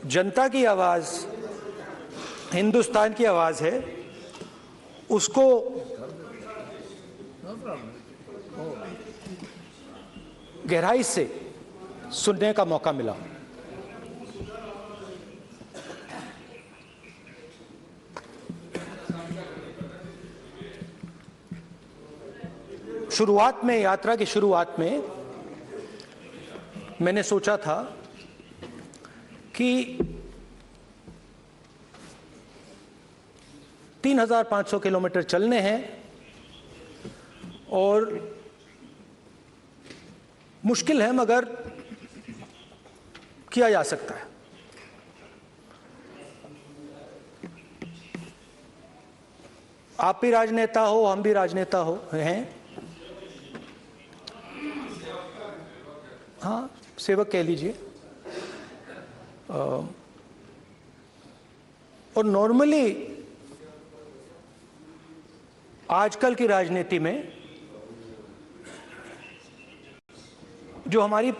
जनता की आवाज, हिंदुस्तान की आवाज है, उसको गहराई से सुनने का मौका मिला। शुरुआत में, यात्रा की शुरुआत में मैंने सोचा था कि 3,500 किलोमीटर चलने हैं और मुश्किल है मगर किया जा सकता है। आप भी राजनेता हो, हम भी राजनेता हो हैं, हाँ सेवक कह लीजिए। और नॉर्मली आजकल की राजनीति में जो हमारी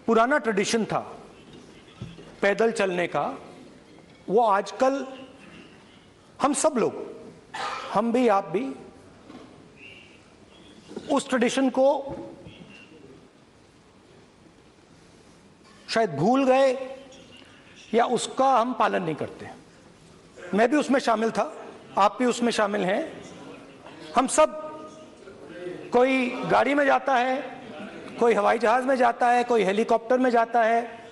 पुराना ट्रेडिशन था पैदल चलने का, वो आजकल हम सब लोग, हम भी आप भी, उस ट्रेडिशन को शायद भूल गए या उसका हम पालन नहीं करते। मैं भी उसमें शामिल था, आप भी उसमें शामिल हैं। हम सब, कोई गाड़ी में जाता है, कोई हवाई जहाज में जाता है, कोई हेलीकॉप्टर में जाता है,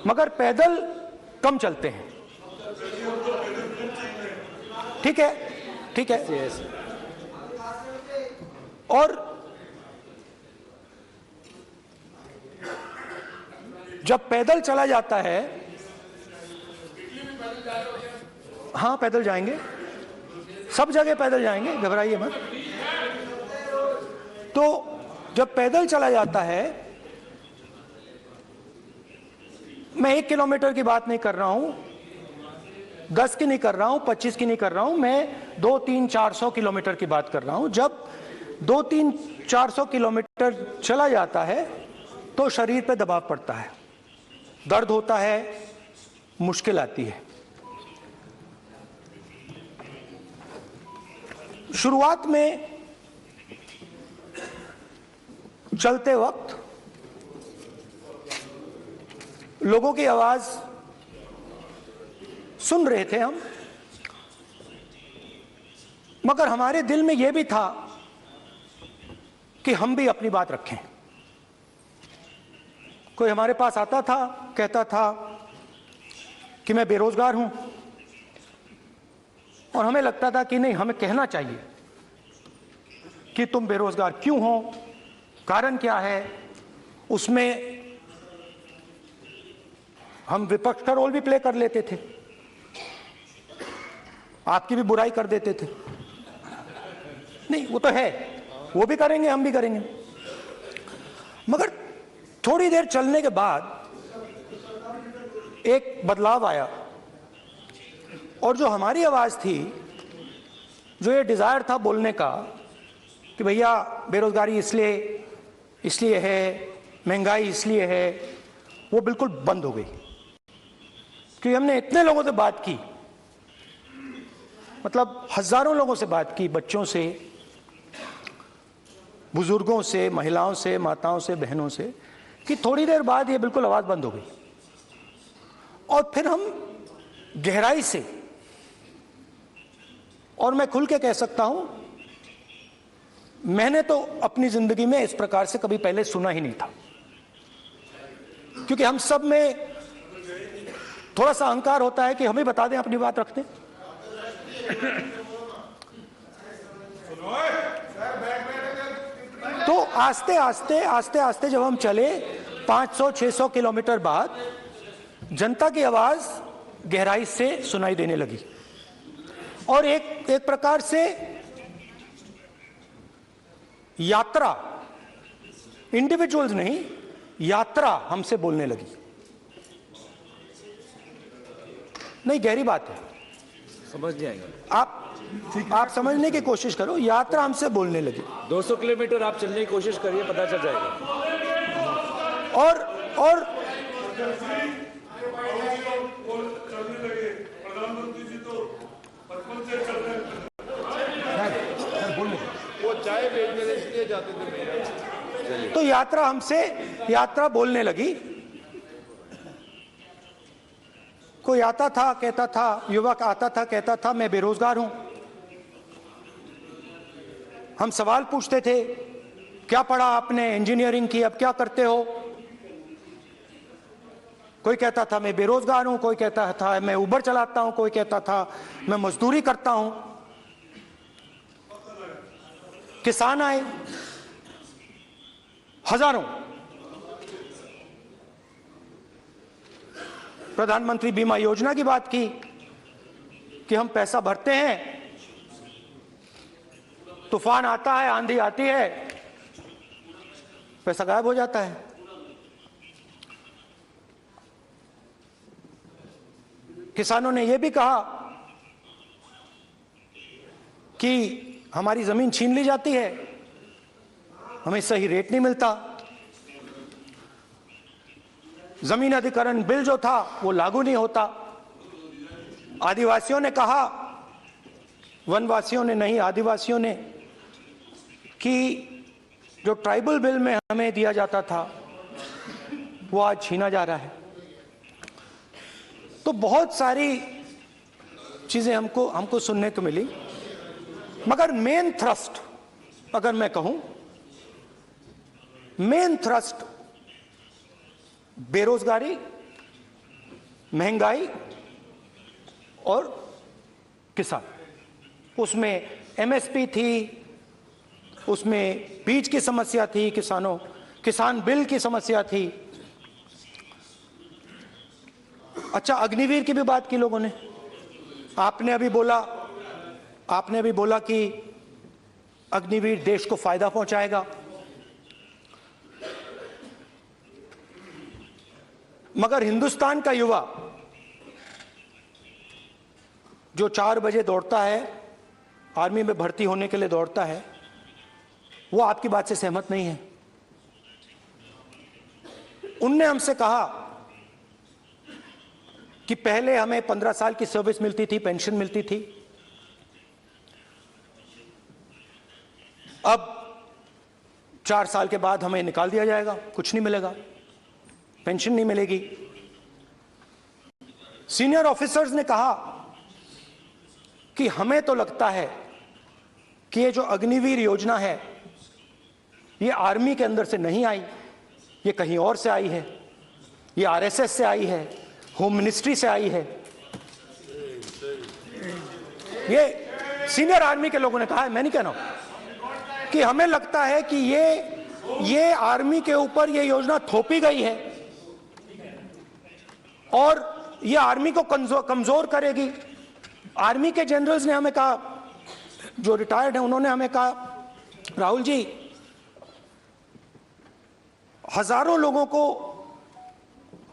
मगर पैदल कम चलते हैं। ठीक है, ठीक है। और जब पैदल चला जाता है, हाँ पैदल जाएंगे, सब जगह पैदल जाएंगे, घबराइए मत। तो जब पैदल चला जाता है, मैं 1 किलोमीटर की बात नहीं कर रहा हूं, 10 की नहीं कर रहा हूं, 25 की नहीं कर रहा हूं, मैं 200-300-400 किलोमीटर की बात कर रहा हूं। जब 200-300-400 किलोमीटर चला जाता है तो शरीर पे दबाव पड़ता है, दर्द होता है, मुश्किल आती है। शुरुआत में चलते वक्त लोगों की आवाज सुन रहे थे हम, मगर हमारे दिल में यह भी था कि हम भी अपनी बात रखें। कोई हमारे पास आता था, कहता था कि मैं बेरोजगार हूं, और हमें लगता था कि नहीं, हमें कहना चाहिए कि तुम बेरोजगार क्यों हो, कारण क्या है। उसमें हम विपक्ष का रोल भी प्ले कर लेते थे, आपकी भी बुराई कर देते थे। नहीं, वो तो है, वो भी करेंगे, हम भी करेंगे। मगर थोड़ी देर चलने के बाद एक बदलाव आया, और जो हमारी आवाज थी, जो ये डिजायर था बोलने का कि भैया बेरोजगारी इसलिए है, महंगाई इसलिए है, वो बिल्कुल बंद हो गई। क्योंकि हमने इतने लोगों से बात की, मतलब हजारों लोगों से बात की, बच्चों से, बुजुर्गों से, महिलाओं से, माताओं से, बहनों से, कि थोड़ी देर बाद ये बिल्कुल आवाज बंद हो गई। और फिर हम गहराई से, और मैं खुल के कह सकता हूं, मैंने तो अपनी जिंदगी में इस प्रकार से कभी पहले सुना ही नहीं था। क्योंकि हम सब में थोड़ा सा अहंकार होता है कि हम ही बता दें, अपनी बात रखते। तो आस्ते आस्ते जब हम चले 500-600 किलोमीटर बाद, जनता की आवाज गहराई से सुनाई देने लगी, और एक प्रकार से यात्रा, इंडिविजुअल्स नहीं, यात्रा हमसे बोलने लगी। नहीं, गहरी बात है, समझ नहीं आएगा। आप समझने की कोशिश करो। यात्रा हमसे बोलने लगी। 200 किलोमीटर आप चलने की कोशिश करिए, पता चल जाएगा। और प्रधानमंत्री जी तो बचपन से चल रहे हैं। वो चाय बेचने इसलिए जाते थे मेरे। तो यात्रा बोलने लगी। कोई आता था कहता था, युवक आता था कहता था मैं बेरोजगार हूं। हम सवाल पूछते थे क्या पढ़ा आपने, इंजीनियरिंग की, अब क्या करते हो? कोई कहता था मैं बेरोजगार हूं, कोई कहता था मैं उबर चलाता हूं, कोई कहता था मैं मजदूरी करता हूं। किसान आए हजारों। प्रधानमंत्री बीमा योजना की बात की कि हम पैसा भरते हैं, तूफान आता है, आंधी आती है, पैसा गायब हो जाता है। किसानों ने यह भी कहा कि हमारी जमीन छीन ली जाती है, हमें सही रेट नहीं मिलता। जमीन अधिग्रहण बिल जो था वो लागू नहीं होता। आदिवासियों ने कहा, वनवासियों ने नहीं, आदिवासियों ने, कि जो ट्राइबल बिल में हमें दिया जाता था वो आज छीना जा रहा है। तो बहुत सारी चीजें हमको सुनने को मिली, मगर मेन थ्रस्ट अगर मैं कहूं, मेन थ्रस्ट बेरोजगारी, महंगाई और किसान। उसमें एमएसपी थी, उसमें बीज की समस्या थी, किसान बिल की समस्या थी। अच्छा, अग्निवीर की भी बात की लोगों ने। आपने अभी बोला कि अग्निवीर देश को फायदा पहुंचाएगा, मगर हिंदुस्तान का युवा जो 4 बजे दौड़ता है, आर्मी में भर्ती होने के लिए दौड़ता है, वो आपकी बात से सहमत नहीं है। उनने हमसे कहा कि पहले हमें 15 साल की सर्विस मिलती थी, पेंशन मिलती थी, अब 4 साल के बाद हमें निकाल दिया जाएगा, कुछ नहीं मिलेगा, पेंशन नहीं मिलेगी। सीनियर ऑफिसर्स ने कहा कि हमें तो लगता है कि ये जो अग्निवीर योजना है ये आर्मी के अंदर से नहीं आई, ये कहीं और से आई है, ये आरएसएस से आई है, होम मिनिस्ट्री से आई है। ये सीनियर आर्मी के लोगों ने कहा है, मैं नहीं कह रहा हूं, कि हमें लगता है कि ये आर्मी के ऊपर ये योजना थोपी गई है और ये आर्मी को कमजोर करेगी। आर्मी के जनरल्स ने हमें कहा, जो रिटायर्ड हैं, उन्होंने हमें कहा, राहुल जी, हजारों लोगों को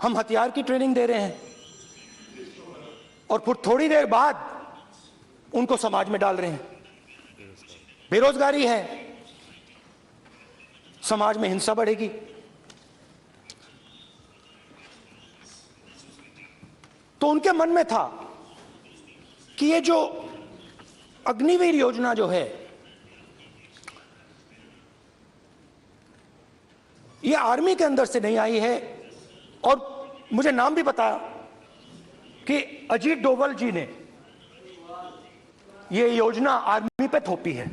हम हथियार की ट्रेनिंग दे रहे हैं और फिर थोड़ी देर बाद उनको समाज में डाल रहे हैं। बेरोजगारी है, समाज में हिंसा बढ़ेगी। तो उनके मन में था कि ये जो अग्निवीर योजना जो है ये आर्मी के अंदर से नहीं आई है। और मुझे नाम भी बताया कि अजीत डोभाल जी ने ये योजना आर्मी पे थोपी है।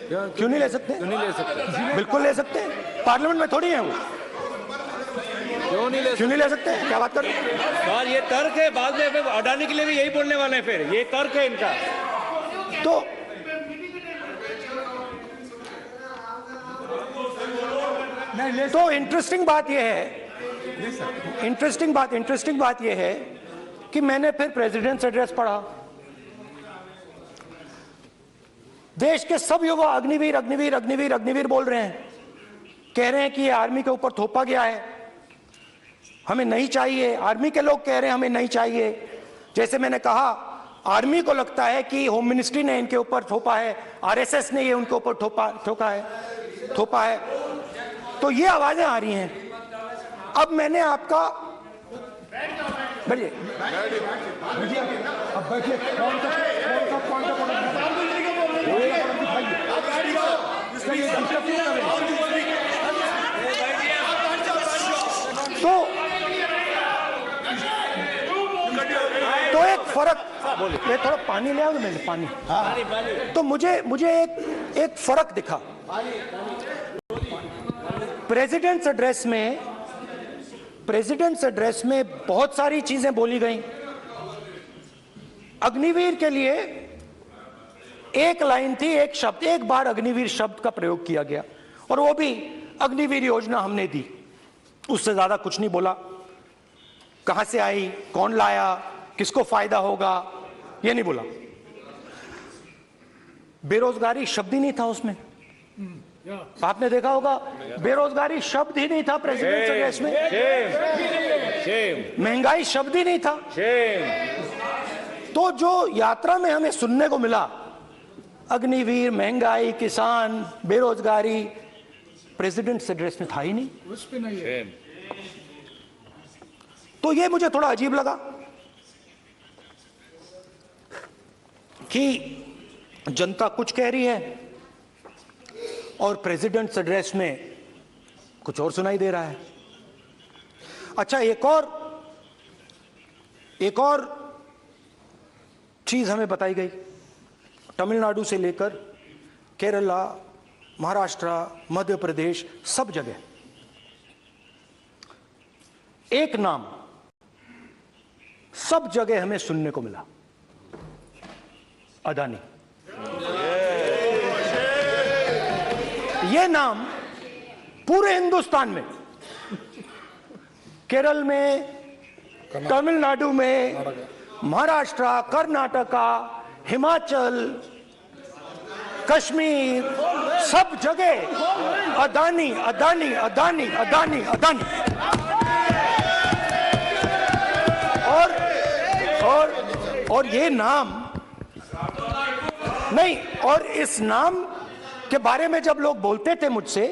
क्यों नहीं ले सकते? क्यों नहीं ले सकते? बिल्कुल ले सकते हैं, पार्लियामेंट में थोड़ी है वो। क्यों नहीं ले सकते? क्या बात कर रहे हैं सर? ये तर्क है, बाद में फिर अडानी के लिए भी यही बोलने वाले हैं, फिर ये तर्क है इनका। तो इंटरेस्टिंग बात यह है कि मैंने फिर प्रेसिडेंट्स एड्रेस पढ़ा। देश के सब युवा अग्निवीर अग्निवीर अग्निवीर अग्निवीर बोल रहे हैं, कह रहे हैं कि ये आर्मी के ऊपर थोपा गया है, हमें नहीं चाहिए। आर्मी के लोग कह रहे हैं हमें नहीं चाहिए। जैसे मैंने कहा, आर्मी को लगता है कि होम मिनिस्ट्री ने इनके ऊपर थोपा है, आरएसएस ने ये उनके ऊपर थोपा है। तो ये आवाजें आ रही हैं। अब मैंने आपका बैठिए, अब बैठिए। कौन सा तो एक फर्क, ये थोड़ा पानी ले आओ मैंने पानी। तो मुझे एक फर्क दिखा प्रेसिडेंट्स एड्रेस में बहुत सारी चीजें बोली गई। अग्निवीर के लिए एक लाइन थी, एक शब्द, एक बार अग्निवीर शब्द का प्रयोग किया गया और वो भी अग्निवीर योजना हमने दी, उससे ज्यादा कुछ नहीं बोला। कहां से आई, कौन लाया, किसको फायदा होगा, ये नहीं बोला। बेरोजगारी शब्द ही नहीं था उसमें। आपने देखा होगा बेरोजगारी शब्द ही नहीं था प्रेसिडेंट एड्रेस में। महंगाई शब्द ही नहीं था। तो जो यात्रा में हमें सुनने को मिला, अग्निवीर, महंगाई, किसान, बेरोजगारी, प्रेसिडेंट एड्रेस में था ही नहीं। उस पे नहीं है। तो ये मुझे थोड़ा अजीब लगा कि जनता कुछ कह रही है और प्रेसिडेंट एड्रेस में कुछ और सुनाई दे रहा है। अच्छा, एक और चीज हमें बताई गई। तमिलनाडु से लेकर केरला, महाराष्ट्र, मध्य प्रदेश, सब जगह एक नाम सब जगह हमें सुनने को मिला, अदानी। यह नाम पूरे हिंदुस्तान में, केरल में, तमिलनाडु में, महाराष्ट्र, कर्नाटका, हिमाचल, कश्मीर, सब जगह अदानी अदानी अदानी अदानी अदानी। और ये नाम नहीं, और इस नाम के बारे में जब लोग बोलते थे मुझसे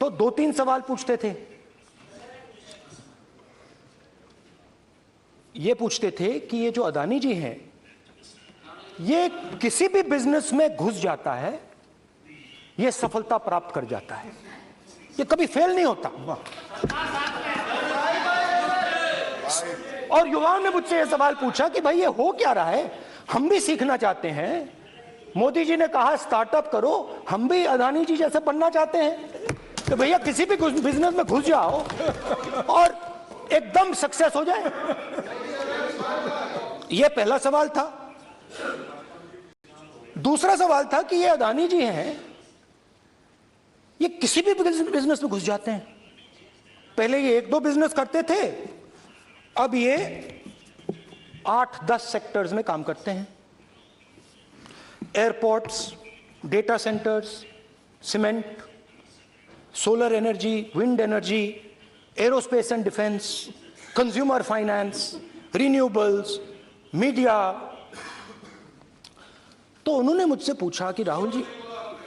तो 2-3 सवाल पूछते थे। ये पूछते थे कि ये जो अदानी जी हैं, ये किसी भी बिजनेस में घुस जाता है, ये सफलता प्राप्त कर जाता है, ये कभी फेल नहीं होता। और युवाओं ने मुझसे यह सवाल पूछा कि भाई ये हो क्या रहा है, हम भी सीखना चाहते हैं। मोदी जी ने कहा स्टार्टअप करो, हम भी अदानी जी जैसे बनना चाहते हैं। तो भैया किसी भी बिजनेस में घुस जाओ और एकदम सक्सेस हो जाए। यह पहला सवाल था। दूसरा सवाल था कि ये अदानी जी हैं, ये किसी भी बिजनेस में घुस जाते हैं। पहले ये 1-2 बिजनेस करते थे, अब ये 8-10 सेक्टर्स में काम करते हैं। Airports, data centres, cement, solar energy, wind energy, aerospace and defence, consumer finance, renewables, media. तो उन्होंने मुझसे पूछा कि राहुल जी,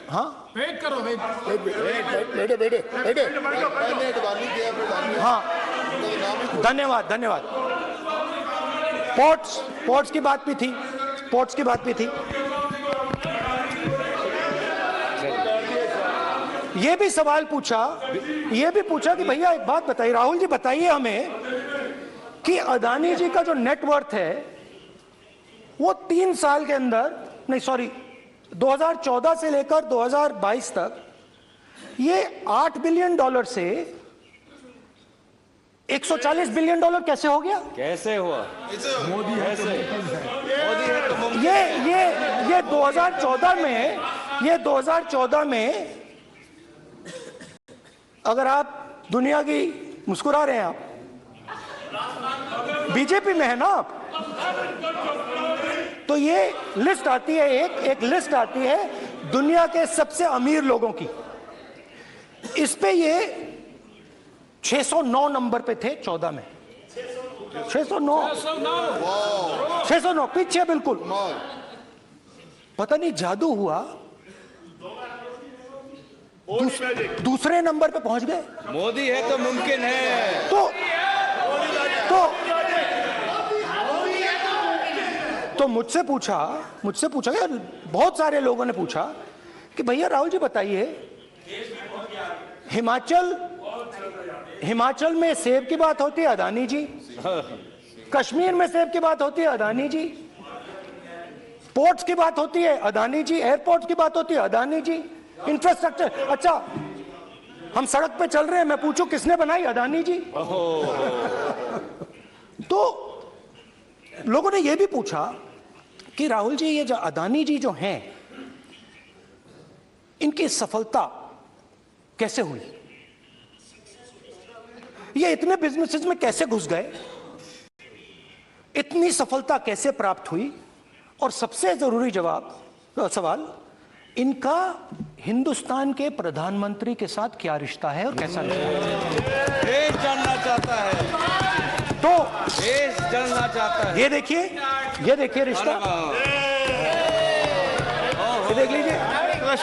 हाँ वेट करो, वेट। हाँ, धन्यवाद। पोर्ट्स की बात भी थी। ये भी सवाल पूछा कि भैया एक बात बताइए, राहुल जी बताइए हमें कि अदानी जी का जो नेटवर्थ है वो 3 साल के अंदर, नहीं सॉरी 2014 से लेकर 2022 तक ये $8 बिलियन से $140 बिलियन कैसे हो गया? कैसे हुआ? मोदी है तो ये 2014 में अगर आप दुनिया की, मुस्कुरा रहे हैं आप, बीजेपी में है ना आप, तो ये लिस्ट आती है, एक लिस्ट आती है दुनिया के सबसे अमीर लोगों की। इस पे ये 609 नंबर पे थे 14 में। 609 पीछे बिल्कुल। पता नहीं जादू हुआ, दूसरे नंबर पे पहुंच गए। मोदी है तो मुमकिन है। तो मुझसे पूछा यार, बहुत सारे लोगों ने पूछा कि भैया राहुल जी बताइए, हिमाचल में सेब की बात होती है, अदानी जी। कश्मीर में सेब की बात होती है, अदानी जी। पोर्ट्स की बात होती है, अदानी जी। एयरपोर्ट की बात होती है, अदानी जी। इंफ्रास्ट्रक्चर, अच्छा हम सड़क पे चल रहे हैं, मैं पूछूं किसने बनाई, अदानी जी। तो लोगों ने यह भी पूछा कि राहुल जी ये जो अदानी जी जो हैं, इनकी सफलता कैसे हुई, ये इतने बिजनेसेस में कैसे घुस गए, इतनी सफलता कैसे प्राप्त हुई, और सबसे जरूरी सवाल, इनका हिंदुस्तान के प्रधानमंत्री के साथ क्या रिश्ता है और कैसा रिश्ता है, देश जानना चाहता है। तो देश जानना चाहता है। ये देखिए रिश्ता, ये देख लीजिए।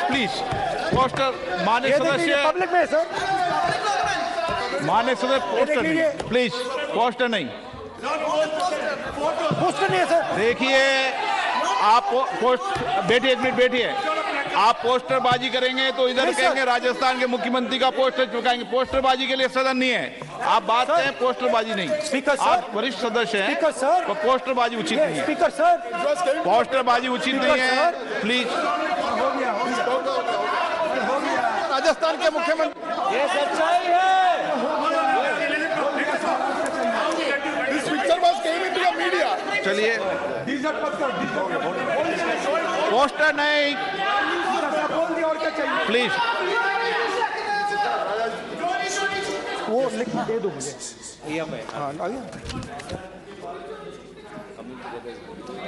प्लीज पोस्टर माननीय सदस्य, पब्लिक में सर, माननीय सदस्य पोस्टर नहीं, प्लीज पोस्टर नहीं, पोस्टर नहीं है सर। देखिए आप बैठिए, एक मिनट बैठिए। आप पोस्टरबाजी करेंगे तो इधर कहेंगे राजस्थान के मुख्यमंत्री का पोस्टर चिपकाएंगे। पोस्टरबाजी के लिए सदन नहीं है, आप बात करें, पोस्टरबाजी नहीं। स्पीकर सर, आप वरिष्ठ सदस्य हैं, स्पीकर सर, तो पोस्टरबाजी उचित नहीं है। स्पीकर सर, पोस्टरबाजी उचित नहीं है, प्लीज। राजस्थान के मुख्यमंत्री, ये सच्चाई है। चलिए पोस्टर नहीं, प्लीज। वो लिख दे दो मुझे। हाँ, आ गया।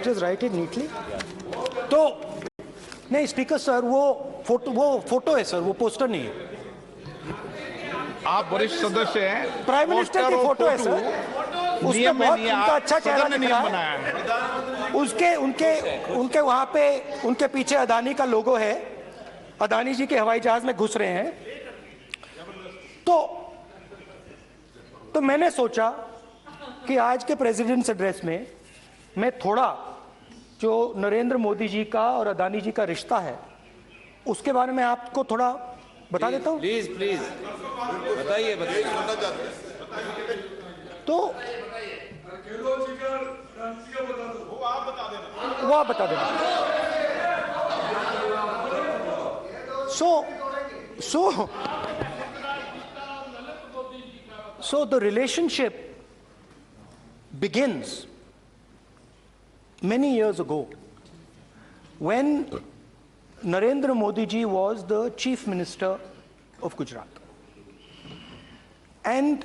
Just write it neatly. तो नहीं स्पीकर सर, वो फोटो है सर, वो पोस्टर नहीं है। आप वरिष्ठ सदस्य हैं, प्राइम मिनिस्टर की फोटो है सर, उसके नियम में बहुत नहीं है, उनका अच्छा चेहरा सदन ने दिख रहा नियम है। बनाया है। उनके वहां पे उनके पीछे अदानी का लोगो है, अदानी जी के हवाई जहाज में घुस रहे हैं। तो मैंने सोचा कि आज के प्रेसिडेंट्स एड्रेस में मैं थोड़ा जो नरेंद्र मोदी जी का और अदानी जी का रिश्ता है उसके बारे में आपको थोड़ा बता देता हूं। प्लीज प्लीज बताइए। तो वो आप बता देना। So the relationship begins many years ago when Narendra Modi ji was the Chief Minister of Gujarat. And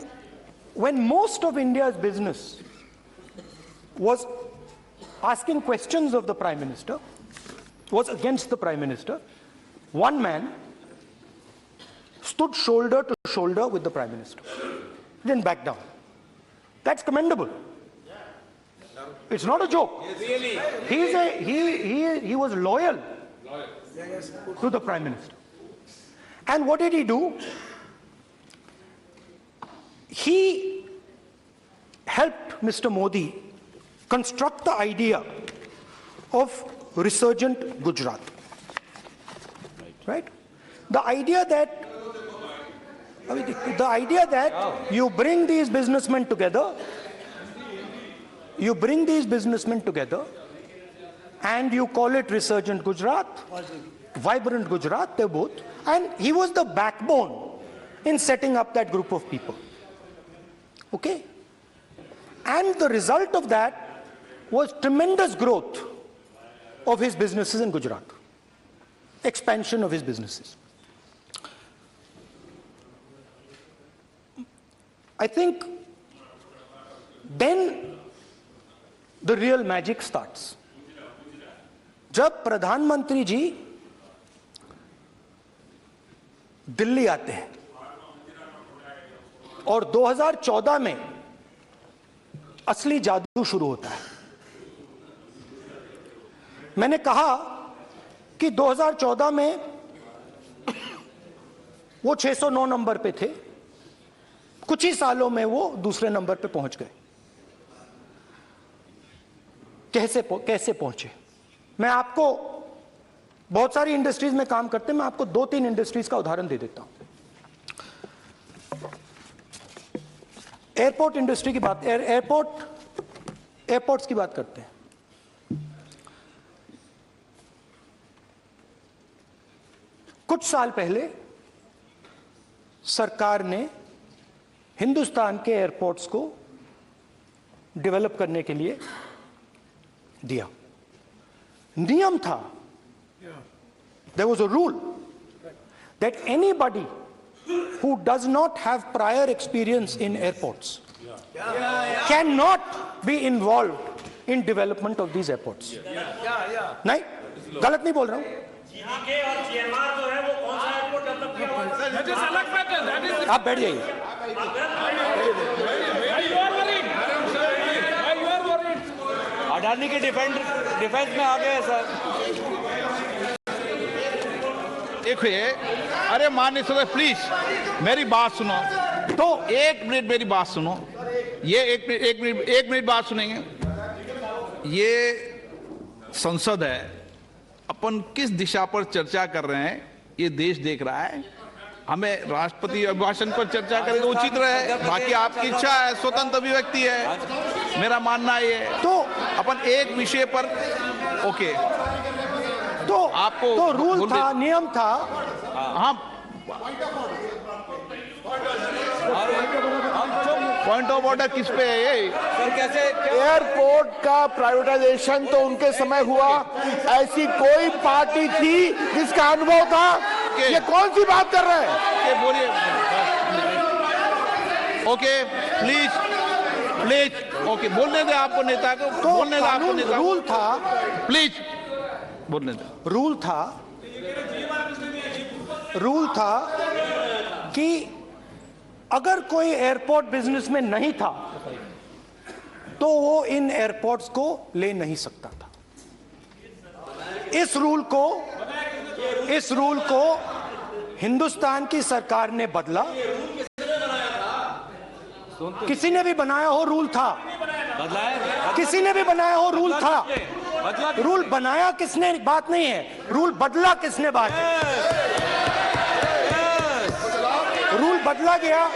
when most of India's business was asking questions of the Prime Minister, was against the Prime Minister, one man stood shoulder to shoulder with the Prime Minister. He didn't back down. That's commendable. It's not a joke. Really? He was loyal to the Prime Minister. And what did he do? He helped Mr. Modi construct the idea of resurgent Gujarat. Right? The idea that you bring these businessmen together, and you call it resurgent Gujarat, vibrant Gujarat, they're both. And he was the backbone in setting up that group of people. Okay? And the result of that was tremendous growth of his businesses in Gujarat. Expansion of his businesses. I think then the real magic starts. जब प्रधानमंत्री जी दिल्ली आते हैं और 2014 में असली जादू शुरू होता है। मैंने कहा कि 2014 में वो 609 नंबर पे थे, कुछ ही सालों में वो दूसरे नंबर पे पहुंच गए। कैसे पहुंचे? मैं आपको, बहुत सारी इंडस्ट्रीज में काम करते हैं, मैं आपको 2-3 इंडस्ट्रीज का उदाहरण दे देता हूं। एयरपोर्ट इंडस्ट्री की बात, एयरपोर्ट्स की बात करते हैं। कुछ साल पहले सरकार ने हिंदुस्तान के एयरपोर्ट्स को डेवलप करने के लिए दिया। नियम था, there was a rule that anybody who does not have prior experience in airports cannot be involved in development of these airports. नहीं, गलत नहीं बोल रहा हूं। जीडीके और जीएमआर जो है वो कौन सा एयरपोर्ट डेवलप किया हुआ है? आप बैठ जाइए। अडानी के डिफेंस में आ गए सर। देखिए, अरे माननीय सदस्य प्लीज मेरी बात सुनो, तो 1 मिनट मेरी बात सुनो। ये 1 मिनट बात सुनेंगे। ये संसद है, अपन किस दिशा पर चर्चा कर रहे हैं ये देश देख रहा है। हमें राष्ट्रपति अभिभाषण पर चर्चा करें तो उचित रहे, बाकी आपकी इच्छा है, स्वतंत्र अभिव्यक्ति है। मेरा मानना ये है, तो अपन एक विषय पर ओके, तो आपको तो रूल था, नियम था। हाँ, पॉइंट ऑफ ऑर्डर किस पे है ये? सर कैसे एयरपोर्ट का प्राइवेटाइजेशन तो उनके समय हुआ, ऐसी कोई पार्टी थी जिसका अनुभव था? ये कौन सी बात कर रहे हैं? ओके बोलिए, ओके प्लीज ओके बोलने दे आपको नेता को, तो बोलने दे आपको नेता को। रूल था, प्लीज बोलने दे। रूल था कि अगर कोई एयरपोर्ट बिजनेस में नहीं था तो वो इन एयरपोर्ट्स को ले नहीं सकता था। इस रूल को हिंदुस्तान की सरकार ने बदला। किसी ने भी बनाया हो, रूल था। किसी ने भी बनाया हो, रूल था। रूल बनाया किसने बात नहीं है, रूल बदला किसने बात है। रूल बदला गया,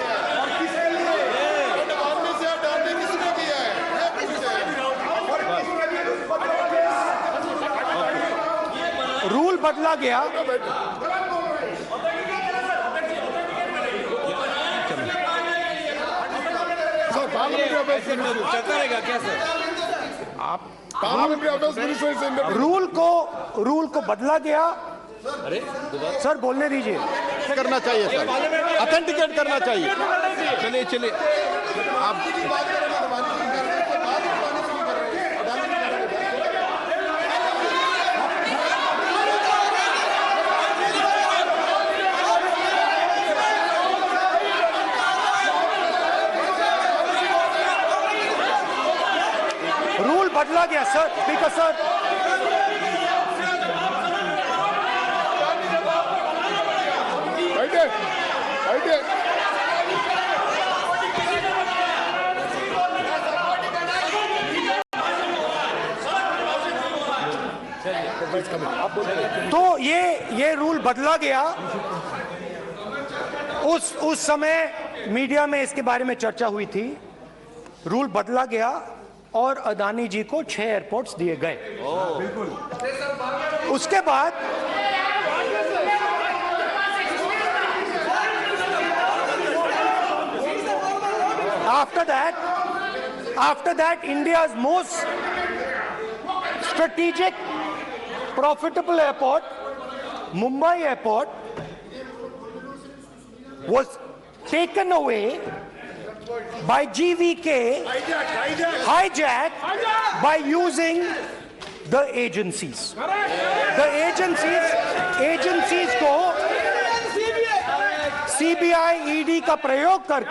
रूल बदला गया। चलता रहेगा क्या सर? रूल को बदला गया। सर बोलने दीजिए। करना चाहिए सर, ऑथेंटिकेट करना चाहिए। चलिए आप रूल बदला गया सर, स्पीकर सर। तो ये रूल बदला गया। उस समय मीडिया में इसके बारे में चर्चा हुई थी। रूल बदला गया और अदानी जी को 6 एयरपोर्ट्स दिए गए। उसके बाद after that India's most strategic profitable airport, Mumbai airport, was taken away by GVK, hijacked by using the agencies. The agencies को CBI, ED का प्रयोग कर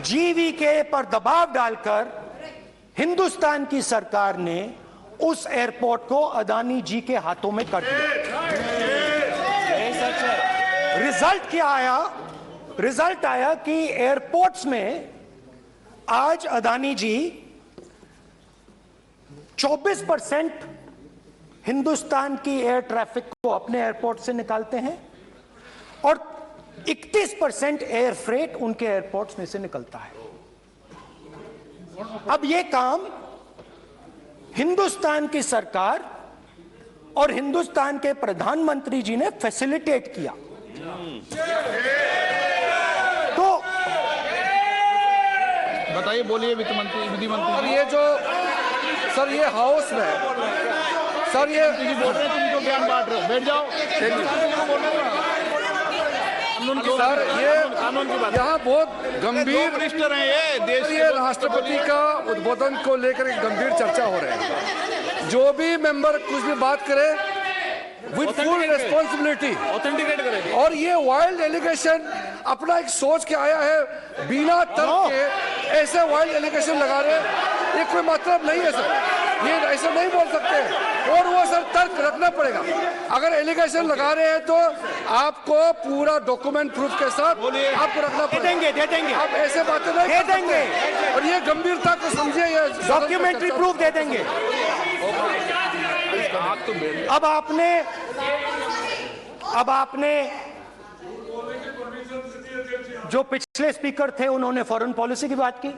GVK पर दबाव डालकर हिंदुस्तान की सरकार ने उस एयरपोर्ट को अदानी जी के हाथों में कर दिया। रिजल्ट क्या आया? रिजल्ट आया कि एयरपोर्ट्स में आज अदानी जी 24% हिंदुस्तान की एयर ट्रैफिक को अपने एयरपोर्ट से निकालते हैं और 31% एयर फ्रेट उनके एयरपोर्ट्स में से निकलता है। अब यह काम हिंदुस्तान की सरकार और हिंदुस्तान के प्रधानमंत्री जी ने फैसिलिटेट किया। तो बताइए, बोलिए वित्त मंत्री, विधि मंत्री। अब ये जो सर ये हाउस में सर ये बोल रहे हैं, तुम तो ज्ञान बांट रहे हो, बैठ जाओ। सर ये कानून की बात, यहाँ बहुत गंभीर मिनिस्टर हैं ये देश ये राष्ट्रपति का उद्बोधन को लेकर एक गंभीर चर्चा हो रही है। जो भी मेंबर कुछ भी बात करे विद फुल रिस्पॉन्सिबिलिटी ऑथेंटिकेट करेंगे। और ये वाइल्ड एलिगेशन अपना एक सोच के आया है, बिना तर्क के ऐसे वाइल्ड एलिगेशन लगा रहे, ये कोई मतलब नहीं है सर, ये ऐसा नहीं बोल सकते। और वो सर तर्क रखना पड़ेगा। अगर एलिगेशन लगा रहे हैं तो आपको पूरा डॉक्यूमेंट प्रूफ के साथ आपको रखना पड़ेगा। दे देंगे आप ऐसे बातें नहीं दे देंगे, और ये गंभीरता को समझिए, ये डॉक्यूमेंट्री प्रूफ दे देंगे। अब आपने जो पिछले स्पीकर थे उन्होंने फॉरेन पॉलिसी की बात की,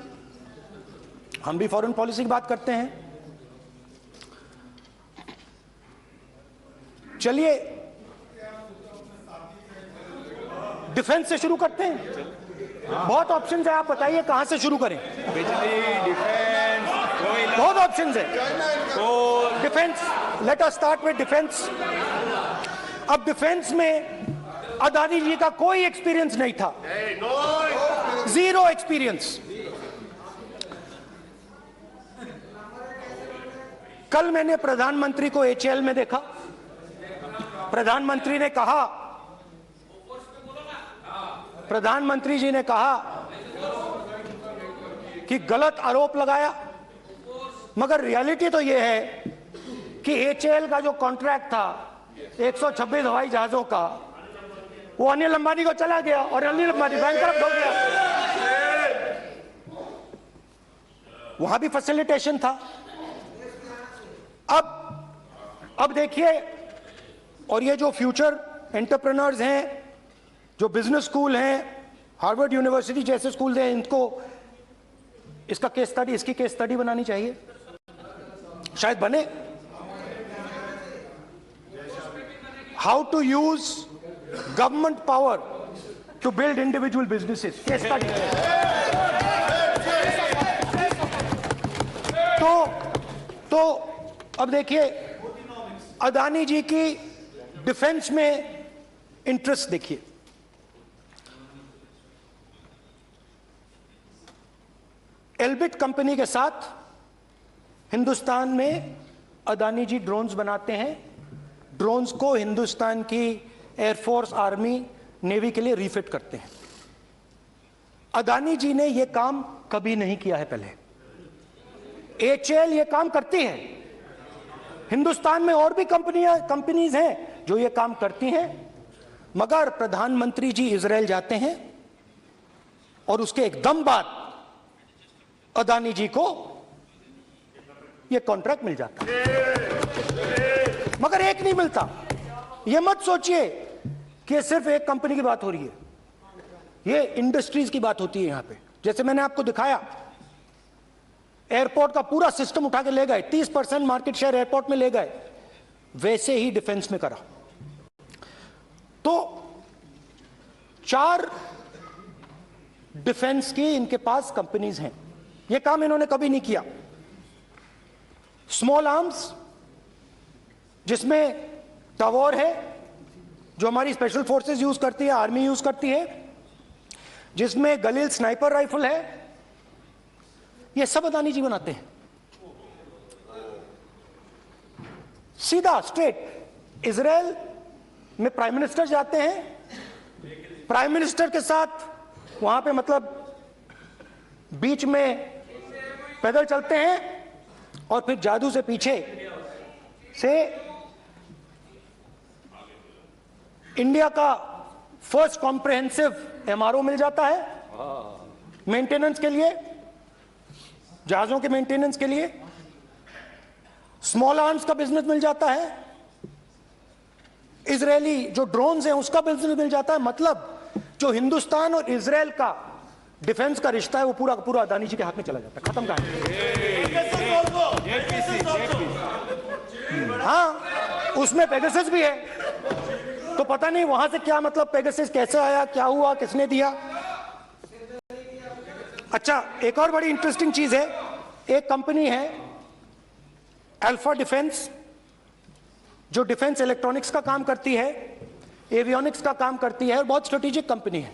हम भी फॉरेन पॉलिसी की बात करते हैं। चलिए डिफेंस से शुरू करते हैं। बहुत ऑप्शंस है, आप बताइए कहां से शुरू करें। बिजली, डिफेंस, कोयला, बहुत ऑप्शंस है। Defence, let us start with defence. अब डिफेंस में अदानी जी का कोई एक्सपीरियंस नहीं था, जीरो एक्सपीरियंस। कल मैंने प्रधानमंत्री को एचएएल में देखा। प्रधानमंत्री जी ने कहा कि गलत आरोप लगाया, मगर रियलिटी तो यह है कि एचएएल का जो कॉन्ट्रैक्ट था 126 हवाई जहाजों का, वो अनिल अंबानी को चला गया और अनिल अंबानी बैंकरप्ट हो गया। वहां भी फैसिलिटेशन था। अब देखिए, और ये जो फ्यूचर एंटरप्रेन्योर्स हैं, जो बिजनेस स्कूल हैं, हार्वर्ड यूनिवर्सिटी जैसे स्कूल हैं, इनको इसका केस स्टडी, इसकी केस स्टडी बनानी चाहिए, शायद बने। How to use government power to build individual businesses, case study. तो अब देखिए, अदानी जी की डिफेंस में इंटरेस्ट देखिए। एल्बिट कंपनी के साथ हिंदुस्तान में अदानी जी ड्रोन्स बनाते हैं। ड्रोन्स को हिंदुस्तान की एयरफोर्स, आर्मी, नेवी के लिए रिफिट करते हैं। अदानी जी ने यह काम कभी नहीं किया है पहले। एचएएल यह काम करती है। हिंदुस्तान में और भी कंपनीज हैं जो ये काम करती हैं, मगर प्रधानमंत्री जी इजराइल जाते हैं और उसके एकदम बाद अदानी जी को ये कॉन्ट्रैक्ट मिल जाता है, मगर एक नहीं मिलता। ये मत सोचिए कि सिर्फ एक कंपनी की बात हो रही है, ये इंडस्ट्रीज की बात होती है यहां पे। जैसे मैंने आपको दिखाया, एयरपोर्ट का पूरा सिस्टम उठा के ले गए, 30% मार्केट शेयर एयरपोर्ट में ले गए, वैसे ही डिफेंस में करा। तो 4 डिफेंस की इनके पास कंपनीज हैं। यह काम इन्होंने कभी नहीं किया। स्मॉल आर्म्स, जिसमें टावर है जो हमारी स्पेशल फोर्सेस यूज करती है, आर्मी यूज करती है, जिसमें गलील स्नाइपर राइफल है, ये सब अदानी जी बनाते हैं। सीधा स्ट्रेट इजराइल में प्राइम मिनिस्टर जाते हैं, प्राइम मिनिस्टर के साथ वहां पे मतलब बीच में पैदल चलते हैं और फिर जादू से पीछे से इंडिया का फर्स्ट कॉम्प्रिहेंसिव एमआरओ मिल जाता है मेंटेनेंस के लिए, जहाजों के मेंटेनेंस के लिए। स्मॉल आर्म्स का बिजनेस मिल जाता है, इजरायली जो ड्रोन्स हैं उसका बिजनेस मिल जाता है। मतलब जो हिंदुस्तान और इजरायल का डिफेंस का रिश्ता है वो पूरा पूरा अदानी जी के हाथ में चला जाता है, खत्म कहानी। हाँ, उसमें पेगासस भी है, तो पता नहीं वहां से क्या मतलब पेगासस कैसे आया, क्या हुआ, किसने दिया। अच्छा, एक और बड़ी इंटरेस्टिंग चीज है, एक कंपनी है अल्फा डिफेंस जो डिफेंस इलेक्ट्रॉनिक्स का काम करती है, एवियोनिक्स का काम करती है, और बहुत स्ट्रेटेजिक कंपनी है,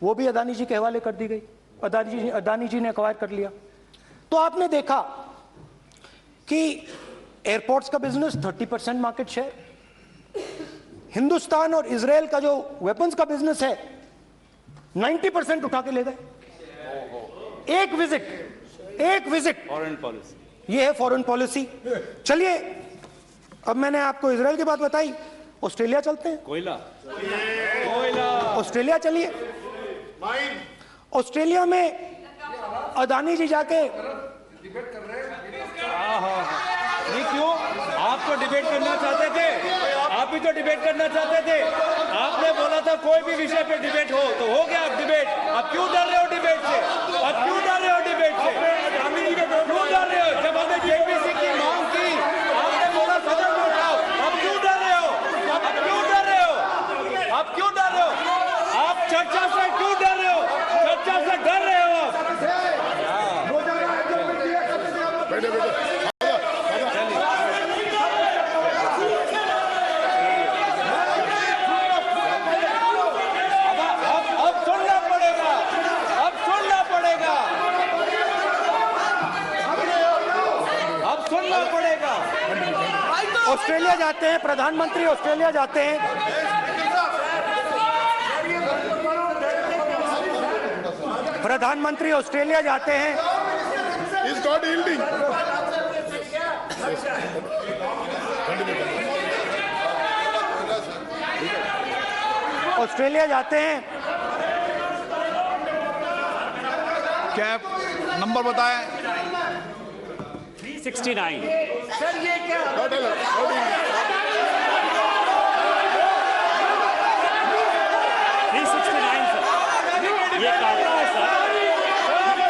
वो भी अदानी जी के हवाले कर दी गई। अदानी जी ने एक्वायर कर लिया। तो आपने देखा कि एयरपोर्ट्स का बिजनेस 30% मार्केट शेयर, हिंदुस्तान और इजरायल का जो वेपन्स का बिजनेस है 90% उठा के ले गए। एक विजिट फॉरेन पॉलिसी, ये है फॉरेन पॉलिसी। चलिए, अब मैंने आपको इजरायल की बात बताई, ऑस्ट्रेलिया चलते हैं। कोयला, ऑस्ट्रेलिया चलिए। ऑस्ट्रेलिया में अदानी जी जाके, नहीं क्यों? आप तो डिबेट करना चाहते थे, आप भी तो डिबेट करना चाहते थे। आपने बोला था कोई भी विषय पे डिबेट हो, तो हो गया अब डिबेट। अब क्यों डर रहे हो डिबेट से? अब क्यों डर रहे हो डिबेट से? क्यों डर रहे हो? जब हमने जेपीसी की मांग की, आपने बोला सदन में उठाओ। अब क्यों डर रहे हो? अब क्यों डर रहे हो? अब क्यों डर रहे हो? आप चर्चा से क्यों डर रहे हो? चर्चा से डर रहे हो आप। ऑस्ट्रेलिया जाते हैं, प्रधानमंत्री ऑस्ट्रेलिया जाते हैं। प्रधानमंत्री ऑस्ट्रेलिया जाते हैं। ऑस्ट्रेलिया जाते हैं। क्या नंबर बताएं? 369। सर ये क्या 369 सर, ये कहता है सर,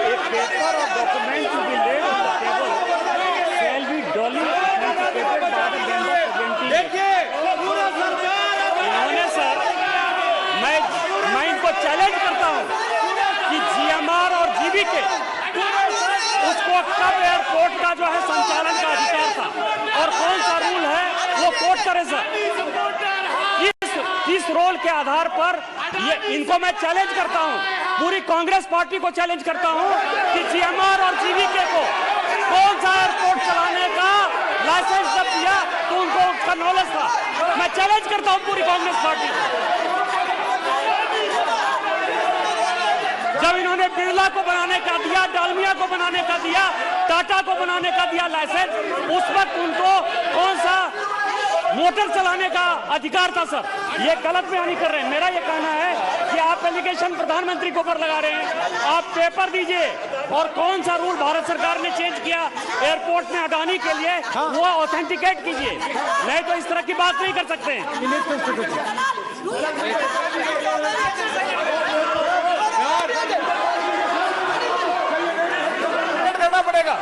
एक पेपर और document to be laid on the table shall be duly authenticated by the member presenting. देखिए पूरा सरकार इन्होंने सर, मैं इनको चैलेंज करता हूं कि जीएमआर और जीबीके उसको कब एयरपोर्ट का जो है संचालन का अधिकार था और कौन सा रूल है वो कोर्ट करे सर। इस रोल के आधार पर ये इनको मैं चैलेंज करता हूं, पूरी कांग्रेस पार्टी को चैलेंज करता हूं कि जीएमआर और जीबीके को कौन सा एयरपोर्ट चलाने का लाइसेंस जब दिया तो उनको उसका नॉलेज था। मैं चैलेंज करता हूं पूरी कांग्रेस पार्टी को। जब इन्होंने बिरला को बनाने का दिया, डालमिया को बनाने का दिया, टाटा को बनाने का दिया लाइसेंस, उस वक्त उनको कौन सा मोटर चलाने का अधिकार था सर? ये गलत बयानी कर रहे हैं। मेरा ये कहना है कि आप एलिगेशन प्रधानमंत्री के ऊपर लगा रहे हैं, आप पेपर दीजिए और कौन सा रूल भारत सरकार ने चेंज किया एयरपोर्ट में अडानी के लिए वो ऑथेंटिकेट कीजिए, नहीं तो इस तरह की बात नहीं कर सकते हैं। करना पड़ेगा,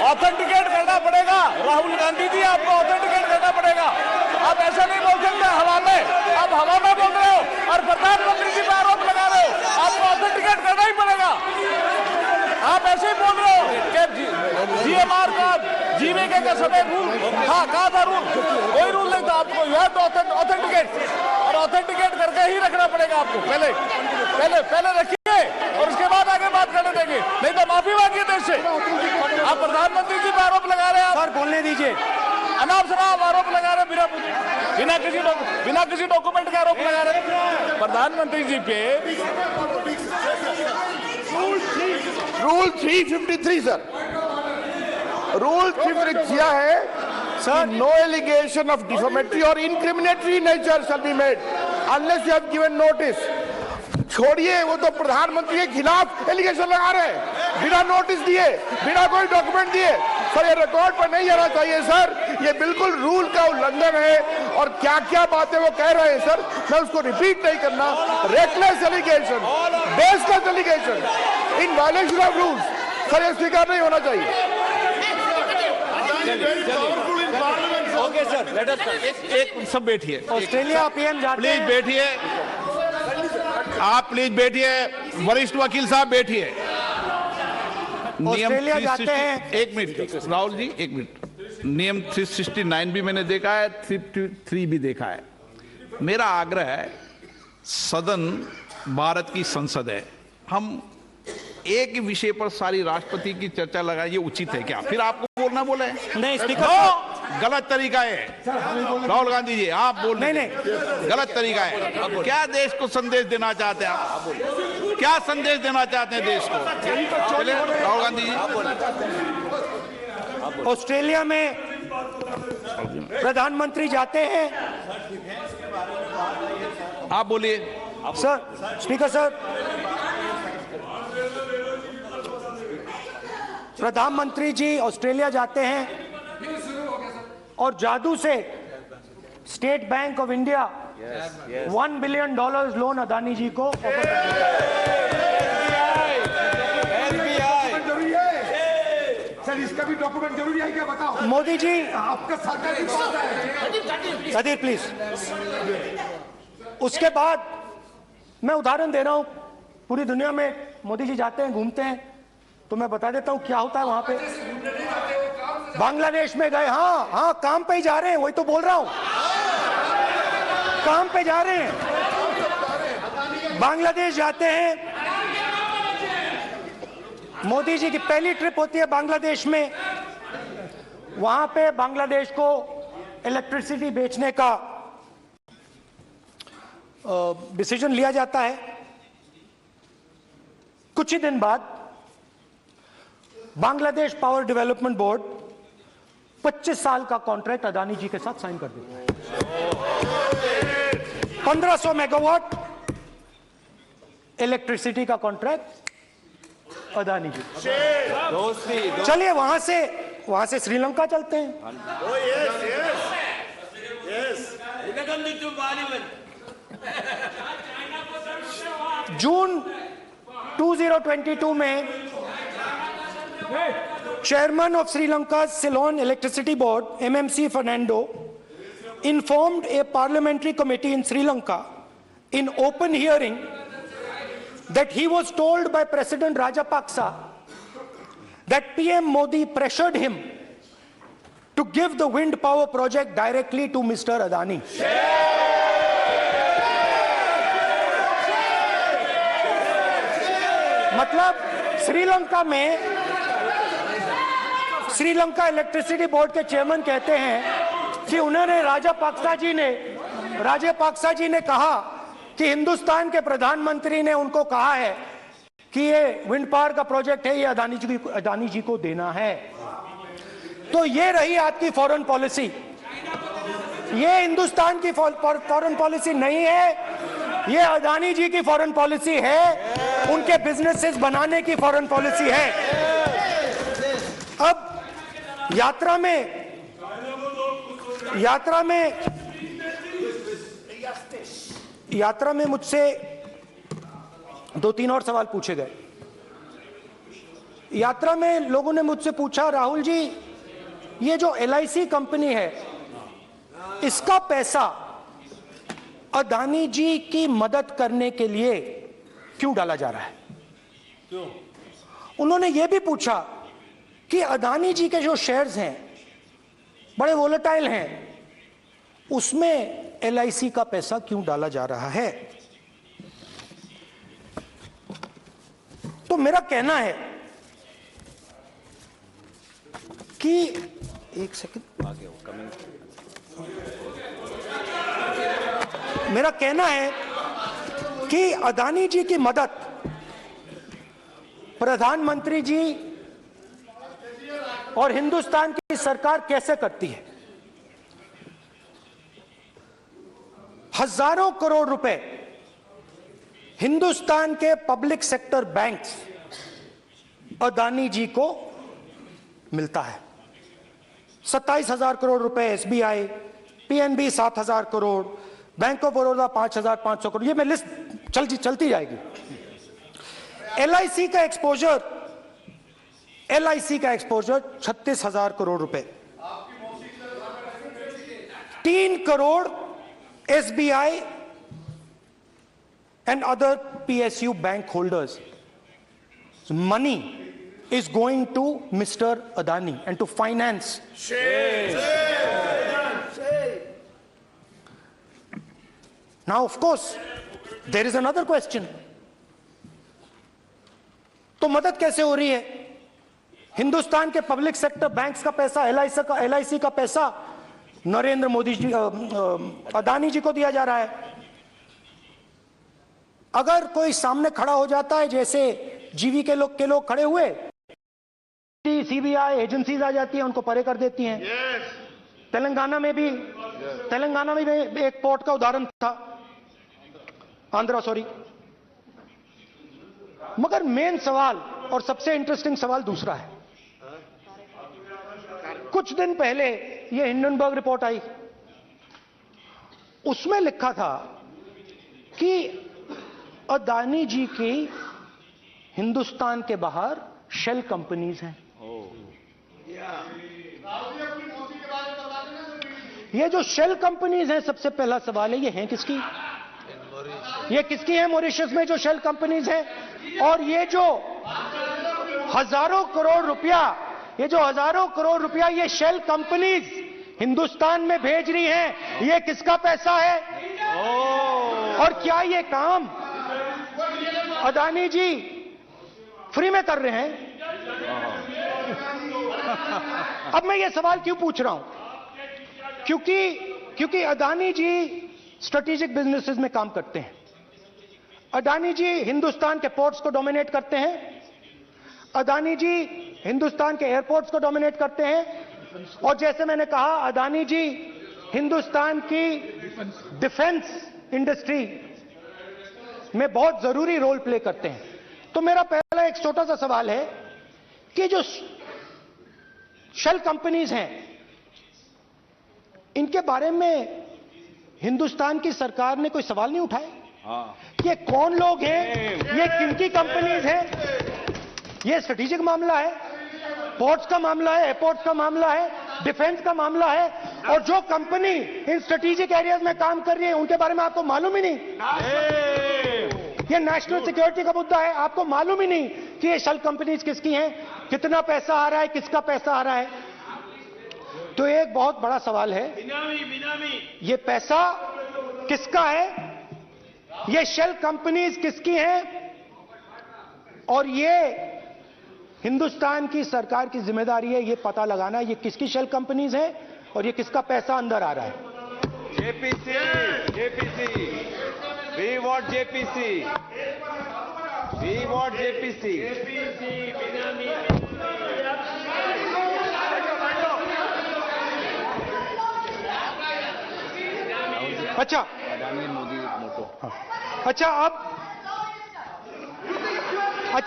ऑथेंटिकेट करना पड़ेगा। राहुल गांधी जी, आपको ऑथेंटिकेट करना पड़ेगा। आप ऐसा नहीं बोल सकते हवा में, आप हवा में बोल रहे हो और प्रधानमंत्री जी पर आरोप लगा रहे हो। आपको ऑथेंटिकेट करना ही पड़ेगा। आप ऐसे ही बोल रहे हो कि जीएमआर का, जीवीके का समय रूल था, कहा था रूल? कोई रूल नहीं था। आपको यू हैव टू ऑथेंटिकेट, और ऑथेंटिकेट करके ही रखना पड़ेगा आपको। पहले रखिए और उसके बाद आगे बात करने देंगे, नहीं तो माफी मांगिए देश से। आप प्रधानमंत्री जी पर आरोप लगा रहे हैं, सर बोलने दीजिए। अनाप शनाप आरोप लगा रहे, बिना किसी डॉक्यूमेंट के आरोप लगा रहे प्रधानमंत्री जी पे। रूल 353 सर, रूल 353 किया है sir, no allegation of defamatory और incriminatory nature shall be made. Unless you have given notice. छोड़िए, वो तो प्रधानमंत्री के खिलाफ एलिगेशन लगा रहे हैं बिना नोटिस दिए, बिना कोई डॉक्यूमेंट दिए। सर, ये रिकॉर्ड पर नहीं आना चाहिए सर, ये बिल्कुल रूल का उल्लंघन है। और क्या क्या बातें वो कह रहे हैं सर, मैं उसको रिपीट नहीं करना। Reckless allegation, baseless allegation, in violation of rules. Sir, ये स्वीकार नहीं होना चाहिए। ओके सर, लेट अस एक सब बैठिए, ऑस्ट्रेलिया पीएम जाते प्लीज हैं। बैठिए, आप प्लीज बैठिए, वरिष्ठ वकील साहब बैठिए। ऑस्ट्रेलिया जाते हैं। एक मिनट राहुल जी, एक मिनट। नियम 369 भी मैंने देखा है, 333 भी देखा है। मेरा आग्रह है, सदन भारत की संसद है, हम एक ही विषय पर सारी राष्ट्रपति की चर्चा लगाए, ये उचित है क्या? फिर आपको बोलना बोले नहीं, स्पीकर नो, गलत तरीका है राहुल गांधी जी, आप बोल नहीं, गलत तरीका है। क्या देश को संदेश देना चाहते हैं आप? क्या संदेश देना चाहते हैं देश को? चलिए राहुल गांधी जी। ऑस्ट्रेलिया में प्रधानमंत्री जाते हैं। आप बोलिए सर, स्पीकर सर, प्रधानमंत्री जी ऑस्ट्रेलिया जाते हैं और जादू से State Bank of India $1 billion loan Adani ji को ऑफर कर जरूरी है सर, इसका भी डॉक्यूमेंट जरूरी है क्या? बताओ। मोदी जी, आपका सरकार की बात है। Sadyr please. उसके बाद मैं उदाहरण दे रहा हूं, पूरी दुनिया में मोदी जी जाते हैं, घूमते हैं, तो मैं बता देता हूं क्या होता है वहां पे। बांग्लादेश में गए, हाँ, काम पे ही जा रहे हैं, वही तो बोल रहा हूं, काम पे जा रहे हैं। बांग्लादेश जाते हैं, मोदी जी की पहली ट्रिप होती है बांग्लादेश में। वहां पे बांग्लादेश को इलेक्ट्रिसिटी बेचने का डिसीजन लिया जाता है। कुछ ही दिन बाद बांग्लादेश पावर डेवलपमेंट बोर्ड 25 साल का कॉन्ट्रैक्ट अदानी जी के साथ साइन कर देता है। 1500 मेगावाट इलेक्ट्रिसिटी का कॉन्ट्रैक्ट अदानी जी। चलिए वहां से श्रीलंका चलते हैं। जून 2022 में Chairman of Sri Lanka's Ceylon Electricity Board, MMC Fernando, informed a parliamentary committee in Sri Lanka in open hearing that he was told by President Rajapaksa that PM Modi pressured him to give the wind power project directly to Mr. Adani. मतलब Sri Lanka electricity board के chairman कहते हैं कि उन्होंने राजापाक्सा जी ने कहा कि हिंदुस्तान के प्रधानमंत्री ने उनको कहा है कि ये विंड पावर का प्रोजेक्ट है, ये अदानी जी को देना है। तो ये रही आपकी फॉरेन पॉलिसी। ये हिंदुस्तान की फॉरेन पॉलिसी नहीं है, ये अदानी जी की फॉरेन पॉलिसी है, उनके बिजनेसेस बनाने की फॉरेन पॉलिसी है। अब यात्रा में मुझसे 2-3 और सवाल पूछे गए। यात्रा में लोगों ने मुझसे पूछा, राहुल जी, ये जो LIC कंपनी है, इसका पैसा अदानी जी की मदद करने के लिए क्यों डाला जा रहा है? क्यों? उन्होंने यह भी पूछा कि अदानी जी के जो शेयर्स हैं बड़े वोलेटाइल हैं, उसमें LIC का पैसा क्यों डाला जा रहा है? तो मेरा कहना है कि एक सेकंड, मेरा कहना है कि अदानी जी की मदद प्रधानमंत्री जी और हिंदुस्तान की सरकार कैसे करती है? हजारों करोड़ रुपए हिंदुस्तान के public sector banks Adani ji को मिलता है। 27,000 करोड़ रुपए SBI, PNB 7,000 crore, bank of Baroda 5,500 crore, ये मैं लिस्ट चलती जाएगी। एलआईसी का एक्सपोजर 36,000 करोड़ रुपए, 3 crore SBI and other PSU bank holders. Money is going to Mr. Adani and to finance. Now, of course, there is another question. तो मदद कैसे हो रही है? हिंदुस्तान के पब्लिक सेक्टर बैंक्स का पैसा, एलआईसी का पैसा नरेंद्र मोदी जी, अदानी जी को दिया जा रहा है। अगर कोई सामने खड़ा हो जाता है, जैसे जीवी के लोग खड़े हुए, सीबीआई एजेंसीज आ जाती हैं, उनको परे कर देती हैं। तेलंगाना में भी एक पोर्ट का उदाहरण था, आंध्रा, सॉरी। मगर मेन सवाल और सबसे इंटरेस्टिंग सवाल दूसरा है। कुछ दिन पहले ये हिंडनबर्ग रिपोर्ट आई, उसमें लिखा था कि अदानी जी की हिंदुस्तान के बाहर शेल कंपनीज हैं। ये जो शेल कंपनीज हैं, सबसे पहला सवाल है, ये हैं किसकी? ये किसकी है मॉरिशस में जो शेल कंपनीज हैं? और ये जो हजारों करोड़ रुपया ये शेल कंपनीज हिंदुस्तान में भेज रही हैं, ये किसका पैसा है? और क्या ये काम अदानी जी फ्री में कर रहे हैं? अब मैं ये सवाल क्यों पूछ रहा हूं? क्योंकि अदानी जी स्ट्रेटेजिक बिजनेसेस में काम करते हैं। अदानी जी हिंदुस्तान के पोर्ट्स को डोमिनेट करते हैं। अदानी जी हिंदुस्तान के एयरपोर्ट्स को डोमिनेट करते हैं। और जैसे मैंने कहा, अदानी जी हिंदुस्तान की डिफेंस इंडस्ट्री में बहुत जरूरी रोल प्ले करते हैं। तो मेरा पहला एक छोटा सा सवाल है कि जो शेल कंपनीज हैं, इनके बारे में हिंदुस्तान की सरकार ने कोई सवाल नहीं उठाए? ये कौन लोग हैं? ये किनकी कंपनीज हैं? ये स्ट्रेटेजिक मामला है, पोर्ट्स का मामला है, एयरपोर्ट्स का मामला है, डिफेंस का मामला है। और जो कंपनी इन स्ट्रेटेजिक एरियाज में काम कर रही है, उनके बारे में आपको मालूम ही नहीं। ये नेशनल सिक्योरिटी का मुद्दा है, आपको मालूम ही नहीं कि ये शेल कंपनीज किसकी हैं, कितना पैसा आ रहा है, किसका पैसा आ रहा है। तो एक बहुत बड़ा सवाल है, ये पैसा किसका है? ये शेल कंपनीज किसकी हैं? और ये हिंदुस्तान की सरकार की जिम्मेदारी है ये पता लगाना ये किसकी शेल कंपनीज है और ये किसका पैसा अंदर आ रहा है। JPC, we want JPC. We want JPC. अच्छा,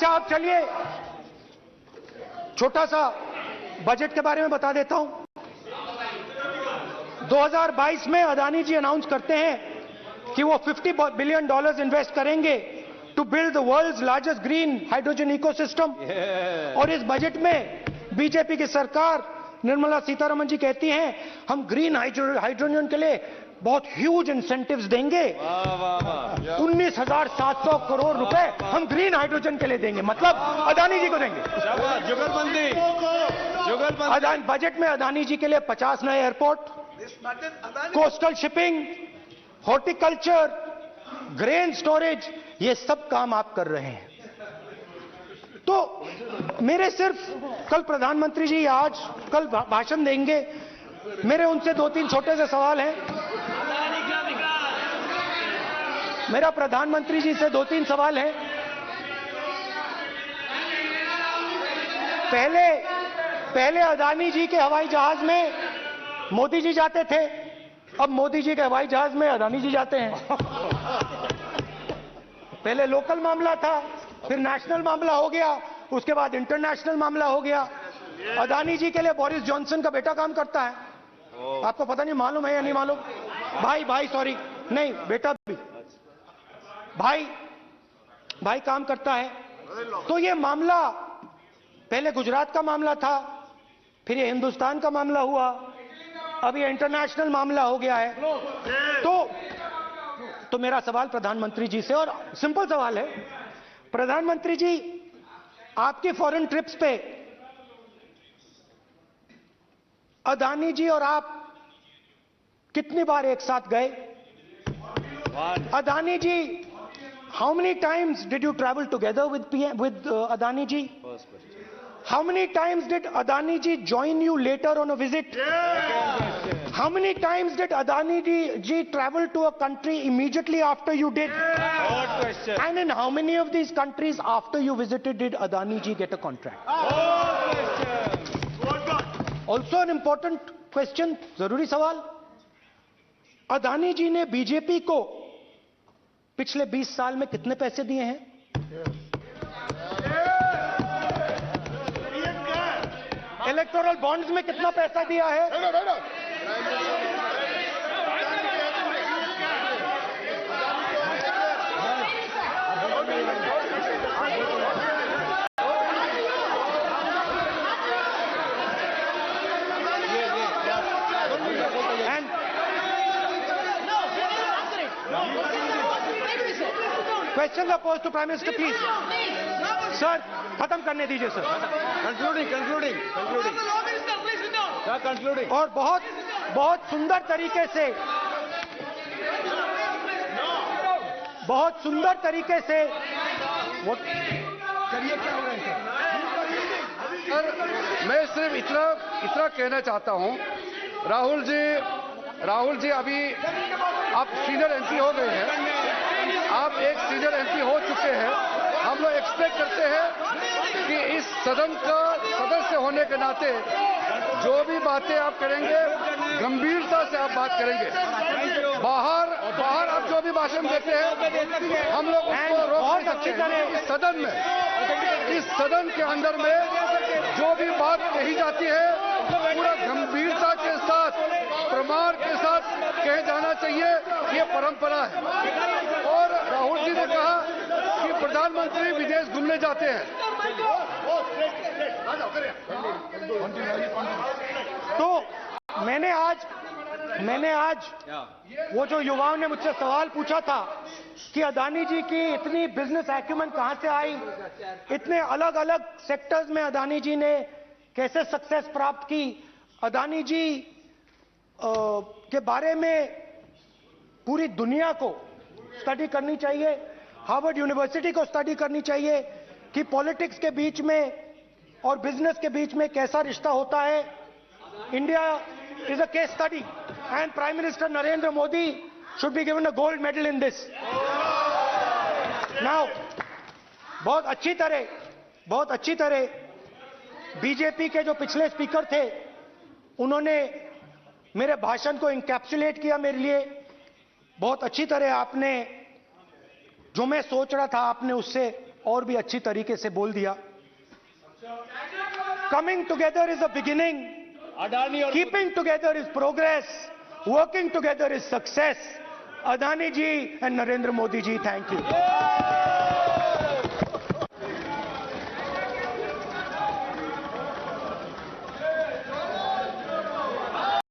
अब चलिए छोटा सा बजट के बारे में बता देता हूं। 2022 में अदानी जी अनाउंस करते हैं कि वो $50 बिलियन इन्वेस्ट करेंगे to build the world's largest green hydrogen ecosystem. और इस बजट में बीजेपी की सरकार निर्मला सीतारमण जी कहती हैं हम ग्रीन हाइड्रोजन के लिए बहुत ह्यूज इंसेंटिव्स देंगे। 19,700 करोड़ रुपए हम ग्रीन हाइड्रोजन के लिए देंगे, मतलब अदानी जी को देंगे। जुगलबंदी बजट में अदानी जी के लिए 50 नए airport, coastal shipping, horticulture, grain storage, ये सब काम आप कर रहे हैं। तो मेरे सिर्फ कल प्रधानमंत्री जी कल भाषण देंगे, मेरे उनसे 2-3 छोटे से सवाल हैं। मेरा प्रधानमंत्री जी से 2-3 सवाल हैं। पहले अदानी जी के हवाई जहाज में मोदी जी जाते थे, अब मोदी जी के हवाई जहाज में अदानी जी जाते हैं। पहले लोकल मामला था, फिर नेशनल मामला हो गया, उसके बाद इंटरनेशनल मामला हो गया। अदानी जी के लिए बोरिस जॉनसन का बेटा काम करता है, आपको पता नहीं मालूम है या नहीं मालूम? भाई सॉरी, नहीं बेटा भी, भाई काम करता है। तो ये मामला पहले गुजरात का मामला था, फिर ये हिंदुस्तान का मामला हुआ, अब ये इंटरनेशनल मामला हो गया है। तो मेरा सवाल प्रधानमंत्री जी से, और सिंपल सवाल है, प्रधानमंत्री जी आपकी फॉरेन ट्रिप्स पे अदानी जी और आप कितनी बार एक साथ गए? Adani ji, how many times did you travel together with Adani ji? How many times did Adani ji join you later on a visit? How many times did Adani ji travel to a country immediately after you did? And in how many of these countries after you visited did Adani ji get a contract? Also an important question, जरूरी सवाल, अदानी जी ने BJP को पिछले 20 साल में कितने पैसे दिए हैं? इलेक्टोरल बॉन्ड्स में कितना पैसा दिया है? Question oppose to prime minister please. Sir खत्म करने दीजिए सर। कंक्लूडिंग। और बहुत सुंदर तरीके से वो करिए, क्या हो रहा है सर? मैं सिर्फ इतना कहना चाहता हूं, राहुल जी अभी आप सीनियर एमपी हो गए हैं, आप एक सीनियर एमपी हो चुके हैं। हम लोग एक्सपेक्ट करते हैं कि इस सदन का सदस्य होने के नाते जो भी बातें आप करेंगे गंभीरता से आप बात करेंगे। बाहर आप जो भी भाषण देते हैं हम लोग उसको रोक नहीं सकते। इस सदन के अंदर में जो भी बात कही जाती है पूरा गंभीरता के साथ, प्रमाण के साथ कहे जाना चाहिए, ये परंपरा है। और राहुल जी ने कहा कि प्रधानमंत्री विदेश घूमने जाते हैं, तो मैंने आज वो जो युवाओं ने मुझसे सवाल पूछा था कि अदानी जी की इतनी बिजनेस एक्यूमेंट कहां से आई, इतने अलग अलग सेक्टर्स में अदानी जी ने कैसे सक्सेस प्राप्त की, अदानी जी के बारे में पूरी दुनिया को स्टडी करनी चाहिए, हार्वर्ड यूनिवर्सिटी को स्टडी करनी चाहिए कि पॉलिटिक्स के बीच में और बिजनेस के बीच में कैसा रिश्ता होता है। India is a case study and prime minister Narendra Modi should be given a gold medal in this. Now बहुत अच्छी तरह बीजेपी के जो पिछले स्पीकर थे उन्होंने मेरे भाषण को इंकैप्सुलेट किया मेरे लिए बहुत अच्छी तरह। आपने जो मैं सोच रहा था आपने उससे और भी अच्छी तरीके से बोल दिया। Coming together is a beginning, keeping together is progress, working together is success. Adani ji and Narendra Modi ji, thank you.